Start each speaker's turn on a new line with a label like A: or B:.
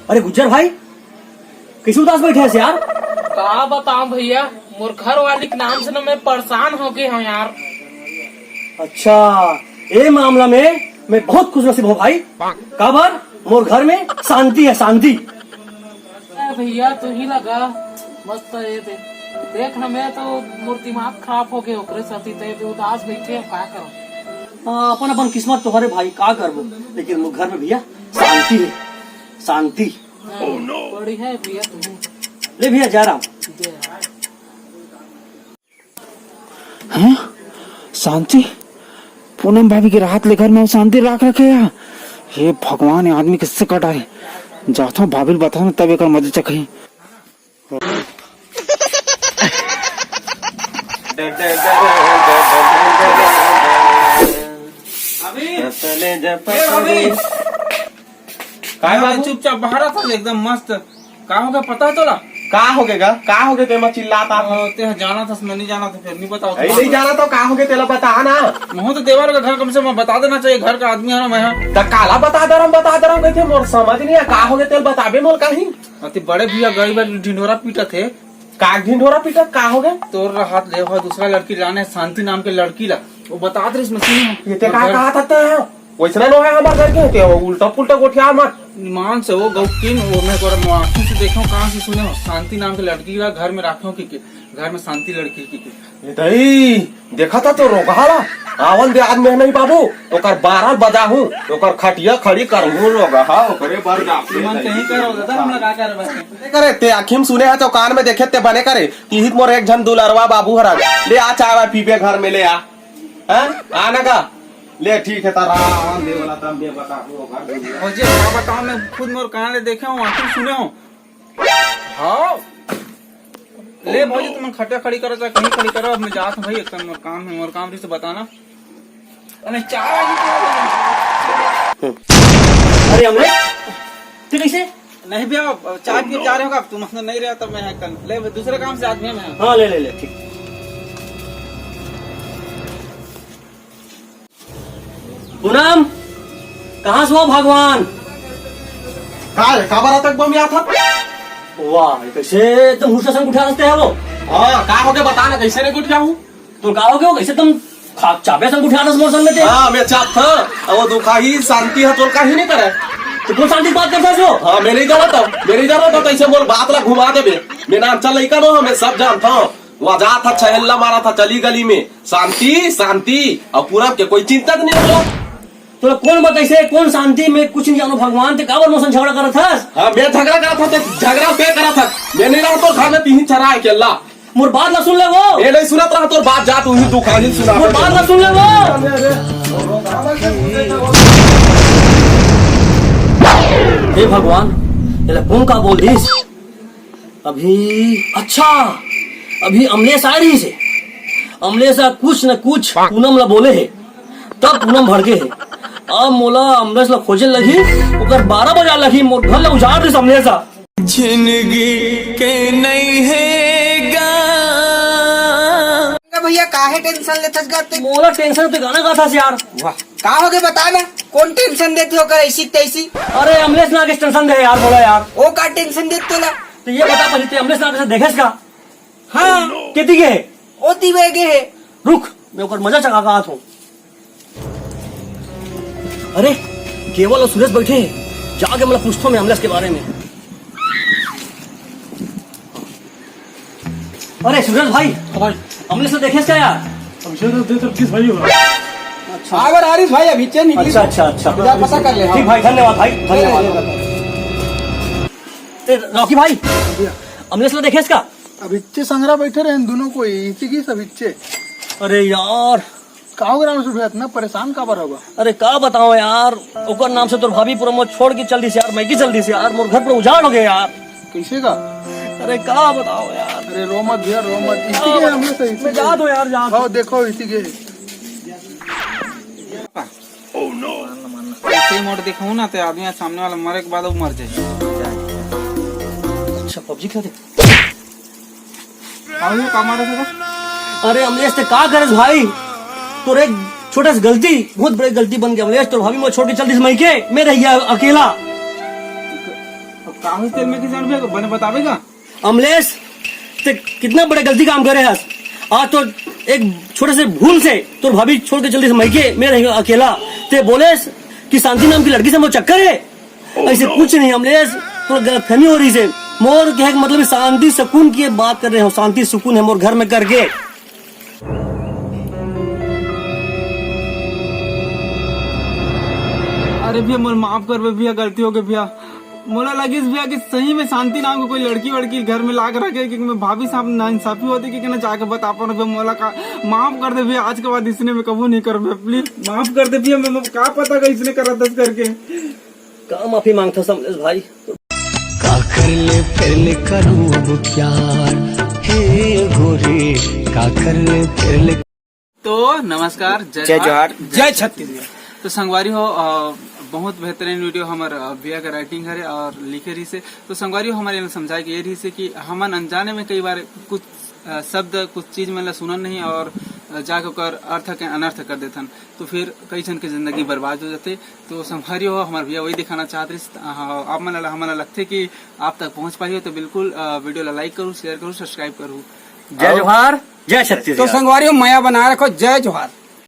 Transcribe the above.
A: अरे गुज्जर भाई कैसे उदास बैठे हैं यार?
B: का बताऊं भैया, मोर घर वाली के नाम से ना मैं परेशान हो गई हूँ यार।
A: अच्छा, ये मामला में मैं बहुत खुशनसीब हूँ भाई। काबर मोर घर में शांति है, शांति।
B: भैया तू ही लगा मस्त ये देख ना, मैं तो मोर दिमाग खराब हो गए ओकरे साथी ते उदास बैठे हैं, का करो।
A: अपन अपन किस्मत तो हरे भाई, का करबो, लेकिन मोर घर में भैया शांति है, शांति।
B: बड़ी है भैया तू।
A: ले भैया जा रहा हूँ।
C: शांति, पूनम भाभी के राहत लेकर मैं शांति रख रखे यार। हे भगवान, ये आदमी किससे कटा है? जाता हूँ भाभी बताओ तब एक मदद चखी।
D: चुपचाप बाहर था एकदम मस्त। का होगा पता है तोला?
E: का हो गया? का हो गया? तेमा चिल्लाता
D: ते जाना था, मैं नहीं जाना था, फिर नहीं बताओ।
E: नहीं जाना तो का हो गया? तेला बता ना।
D: मैं तो देवर का घर कम से कम बता देना चाहिए, घर का आदमी है ना मैं।
E: तो काला बता दे रहा हूँ कैसे? मोर समझ नहीं है का हो गया? तेल बताबे मोर कहीं।
D: अति बड़े भैया गरीब ढिंढोरा पीटा थे।
E: का ढिंढोरा पीटा? का हो गया?
D: तोर हाथ ले हुआ दूसरा लड़की लाने, शांति नाम के लड़की ला, वो बता दे इसमें
E: ये ते का कहा था? वैसा नो है हमारे घर के, ते उल्टा पुल्टा गोठिया मत
D: मान से वो गौकीन वो मैं तोरा आँखों से देखा हूँ, कहाँ से सुने हो? शांति नाम के लड़की का घर में रखे हो कि घर में शांति लड़की की
E: देखा था तो रोगाला आवन दे आज में नहीं बाबू, ओकर 12 बजा हूँ, ओकर खटिया खड़ी करूँ रोगा ओकरे बर
D: मन कहीं करो दादा, हम लगा कर बस
E: करे ते आखिम सुने है तो कान में देखे ते बने करे कि हित मोर एक झन दुलरवा बाबू हरा ले आ चाय पीपे घर में ले आ आना का ले। ठीक है तारा दे वाला तम दे बता
D: मुझे क्या बताऊं, मैं खुद मोर कान ले देखे हूँ, आखिर सुने हो। हाँ ले भाई, तुम खटिया खड़ी करो चाहे कहीं खड़ी करो, अब मैं जाता हूँ भाई, एक मोर काम है, मोर काम से बताना। अरे चाय
A: अरे हमने तू कैसे?
D: नहीं भैया, चाय पिए जा रहे होगा तुम, नहीं रहा तब मैं ले दूसरे काम से आदमी है मैं।
A: हाँ ले ले ले, ठीक। पूनम कहाँ से हो भगवान?
E: का बारा तक बम या था?
A: वाह, कैसे तुम हुस्सा संग उठा सकते हैं वो?
E: का हो गया बता ना, कैसे नहीं उठ गया हूँ?
A: तुम कहा हो गया कैसे तुम चापे संग उठा दस मौसम में थे?
E: मैं चाप था, वो दुखा ही शांति है, तो का ही नहीं करे।
A: तो कौन शांति की बात करता है?
E: हाँ मैं नहीं जाना था, कैसे बोल बात ला घुमा दे। मेरा नाम चल लड़का नो, मैं सब जानता हूँ। वजह था छहल्ला मारा था चली गली में, शांति शांति, और पूरा के कोई चिंता नहीं होगा।
A: तो कौन बता कैसे कौन शांति में कुछ नहीं जानो भगवान ते काबर मौसम झगड़ा कर था?
E: हाँ मैं झगड़ा करा था, झगड़ा पे करा था, मैं नहीं रहा तो खाने तीन चरा है केला।
A: मोर बात ना सुन ले वो,
E: ये नहीं सुना तो बात जा तू ही तू खाली सुना,
A: मोर बात ना सुन ले वो। हे भगवान, ये कौन का बोल दिस अभी? अच्छा, अभी अमलेश आ रही से, अमलेश कुछ न कुछ पूनम ला बोले है, तब पूनम भड़के है। अब मोला अमलेश ला खोजे लगी, ओकर 12 बजा लगी, मोर घर ला उजाड़ दे अमलेश।
F: जिंदगी के नहीं है
G: भैया काहे टेंशन लेथस गाते?
A: मोला टेंशन तो गाना गाता से यार।
G: वाह, का हो गए बता ना, कौन टेंशन देती हो कर ऐसी तैसी?
A: अरे अमलेश ना के टेंशन दे यार, बोला यार।
G: वो का टेंशन देते ला?
A: तो ये बता पहले ते अमलेश ना के देखेस का?
G: हाँ
A: कितनी के है?
G: ओ तिवेगे है।
A: रुक, मैं ऊपर मजा चका का हूँ। अरे केवल और सुरेश बैठे हैं, जाके मतलब पूछता हूँ मैं अमलेश के बारे में। अरे सुरेश भाई, अमलेश ने देखे क्या यार?
H: किस भाई होगा?
A: अच्छा
G: आवर आरिस भाई अभी चेन
A: अच्छा अच्छा अच्छा,
G: पता कर ले।
A: ठीक भाई, धन्यवाद भाई, धन्यवाद। रॉकी भाई, अमलेश ने देखे इसका?
H: अभिच्चे संग्रह बैठे रहे दोनों को, इसी की सभिच्चे।
A: अरे यार
H: काहो ग्राम से इतना परेशान का बार होगा?
A: अरे का बताओ यार, ओकर नाम से तो भाभी पूरा मोर छोड़ के चल दी यार, मैं की चल दी यार, मोर घर पर उजाड़ हो गए यार।
H: कैसे का?
A: अरे का बताओ यार।
H: अरे रो मत भैया, रो मत, इसी के हमने सही
A: मैं जा दो यार, जा
H: दो। देखो इसी के
D: ऐसे मोड़ दिखाऊं ना तो आदमी सामने वाला मरे के बाद वो मर जाए।
A: अच्छा पबजी खेलते?
D: थे?
A: अरे अमलेश ते का करे भाई, तो एक छोटा सी गलती बहुत बड़ी गलती बन गई अमलेश, तो भाभी मैं छोड़ के चल दी मई के, मैं रह गया अकेला।
D: कागज तेल में किसान भैया बने बतावेगा।
A: अमलेश ते कितना बड़े गलती काम करे हस। आज तो एक छोटे से भूल से तो भाभी छोड़ के जल्दी से मैके मैं रही अकेला ते बोले कि शांति नाम की लड़की से मोर चक्कर है। ऐसे कुछ नहीं अमलेश, तो गलतफहमी हो रही से। मोर कहे का मतलब शांति सुकून की बात कर रहे हो, शांति सुकून है मोर घर में करके।
D: अरे भैया मोर माफ कर भैया, गलती हो गई भैया। मोला लगी भैया कि सही में शांति नाम को कोई लड़की वड़की घर में लाग रखे कि मैं भाभी साहब नाइंसाफी होती कि ना जाके बता पाओ भैया। मोला का माफ कर दे भैया, आज के बाद इसने मैं कबू नहीं कर भैया, प्लीज माफ कर दे भैया। मैं क्या पता का इसने करा दस करके
A: कहाँ माफी मांगता अमलेश भाई।
F: का कर ले फिर ले करूँ अब प्यार, हे गोरी का कर ले फिर ले।
D: तो नमस्कार,
G: जय जोहार, जय छत्तीसगढ़।
D: तो संगवारी हो बहुत बेहतरीन वीडियो हमारे भैया का राइटिंग है और लिखे रही से। तो संगवारी हो हमारे समझाए कि ये रही से कि हमन अनजाने में कई बार कुछ शब्द कुछ चीज में सुनन नहीं और जाके ओकर अर्थ के अनर्थ कर देथन, तो फिर कई जन की जिंदगी बर्बाद हो जाते। तो संगवारी हो हमारे भैया वही दिखाना चाहते आप मन हमारा लगते कि आप तक पहुंच पाई हो, तो बिल्कुल वीडियो ला लाइक करूँ, शेयर करूँ, सब्सक्राइब करूँ।
A: जय जोहार, जय छत्तीसगढ़।
G: तो संगवारी हो माया बनाए रखो, जय जोहार।